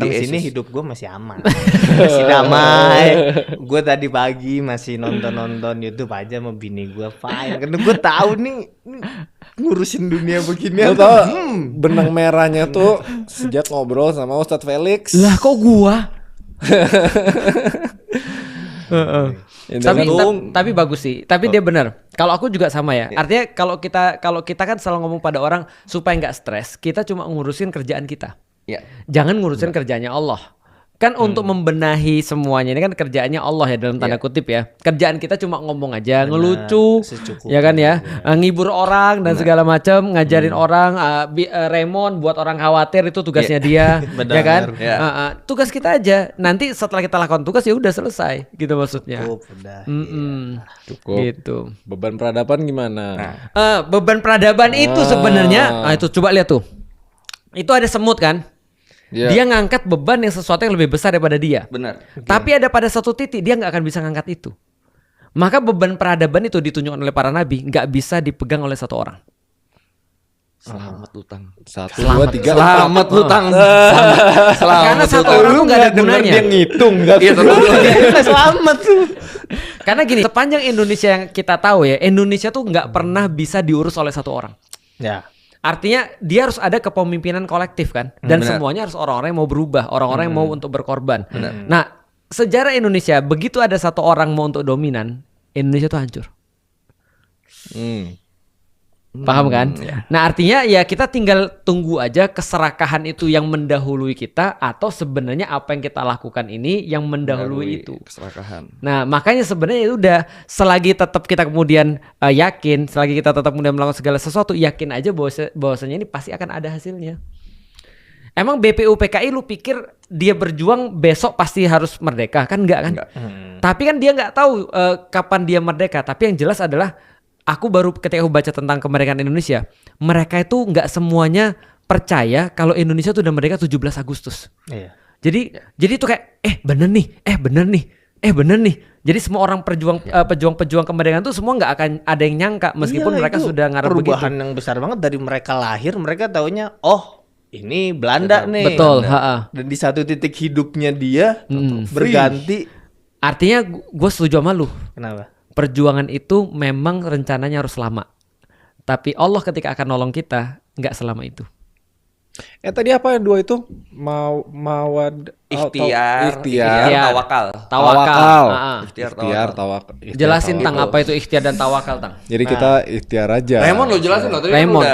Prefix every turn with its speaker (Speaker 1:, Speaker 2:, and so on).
Speaker 1: datang sini hidup gue masih aman, masih damai. Gue tadi pagi masih nonton YouTube aja sama bini gue, fine. Karena gue tahu nih ngurusin dunia begini.
Speaker 2: Lu tau benang merahnya tuh sejak ngobrol sama Ustadz Felix.
Speaker 3: Lah kok gua? Tapi bagus sih. Tapi dia benar. Kalau aku juga sama ya. Artinya kalau kita kan selalu ngomong pada orang supaya nggak stres, kita cuma ngurusin kerjaan kita. Jangan ngurusin kerjaannya Allah. Kan untuk membenahi semuanya ini kan kerjaannya Allah ya dalam tanda kutip ya. Kerjaan kita cuma ngomong aja, ngelucu, ya kan ya, ngibur orang dan segala macam, ngajarin orang, Raymond buat orang khawatir itu tugasnya dia, ya kan? Tugas kita aja. Nanti setelah kita lakukan tugas ya udah selesai, gitu maksudnya.
Speaker 2: Cukup.
Speaker 3: Gitu.
Speaker 2: Beban peradaban gimana?
Speaker 3: Beban peradaban itu sebenarnya, itu coba lihat tuh. Itu ada semut kan? Dia ngangkat beban yang sesuatu yang lebih besar daripada dia.
Speaker 4: Benar.
Speaker 3: Tapi ada pada satu titik dia nggak akan bisa ngangkat itu. Maka beban peradaban itu ditunjukkan oleh para nabi nggak bisa dipegang oleh satu orang.
Speaker 4: Selamat utang.
Speaker 2: 1, 2, 3.
Speaker 4: Selamat utang.
Speaker 3: Karena satu orang tuh nggak ada gunanya.
Speaker 2: Dia ngitung.
Speaker 1: Selamat tuh.
Speaker 3: Karena gini, sepanjang Indonesia yang kita tahu ya, Indonesia tuh nggak pernah bisa diurus oleh satu orang.
Speaker 1: Ya.
Speaker 3: Artinya dia harus ada kepemimpinan kolektif kan, dan semuanya harus orang-orang yang mau berubah, orang-orang yang mau untuk berkorban. Nah, sejarah Indonesia begitu ada satu orang mau untuk dominan, Indonesia tuh hancur. Paham kan? Nah artinya ya kita tinggal tunggu aja keserakahan itu yang mendahului kita, atau sebenarnya apa yang kita lakukan ini yang mendahului itu.
Speaker 2: Keserakahan.
Speaker 3: Nah makanya sebenarnya itu udah, selagi tetap kita kemudian yakin, selagi kita tetap kemudian melakukan segala sesuatu, yakin aja bahwasanya ini pasti akan ada hasilnya. Emang BPU PKI lu pikir dia berjuang besok pasti harus merdeka? Kan enggak kan? Tapi kan dia nggak tahu kapan dia merdeka. Tapi yang jelas adalah, aku baru ketika aku baca tentang kemerdekaan Indonesia, mereka itu nggak semuanya percaya kalau Indonesia tuh udah merdeka 17 Agustus.
Speaker 1: Iya.
Speaker 3: Jadi itu kayak bener nih. Jadi semua orang pejuang kemerdekaan tuh semua nggak akan ada yang nyangka meskipun mereka sudah ngarep begitu.
Speaker 1: Perubahan yang besar banget dari mereka lahir, mereka taunya ini Belanda nih.
Speaker 3: Betul.
Speaker 1: Dan di satu titik hidupnya dia berganti.
Speaker 3: Artinya gue setuju sama lu.
Speaker 1: Kenapa?
Speaker 3: Perjuangan itu memang rencananya harus lama. Tapi Allah ketika akan nolong kita nggak selama itu.
Speaker 2: Tadi apa yang dua itu? Mawad,
Speaker 4: Ikhtiar, tawakal.
Speaker 2: Ikhtiar, tawakal.
Speaker 3: Jelasin tentang apa itu ikhtiar dan tawakal, Tang.
Speaker 2: Jadi kita ikhtiar aja.
Speaker 4: Raymond lo jelasin lo tadi.
Speaker 3: Raymond,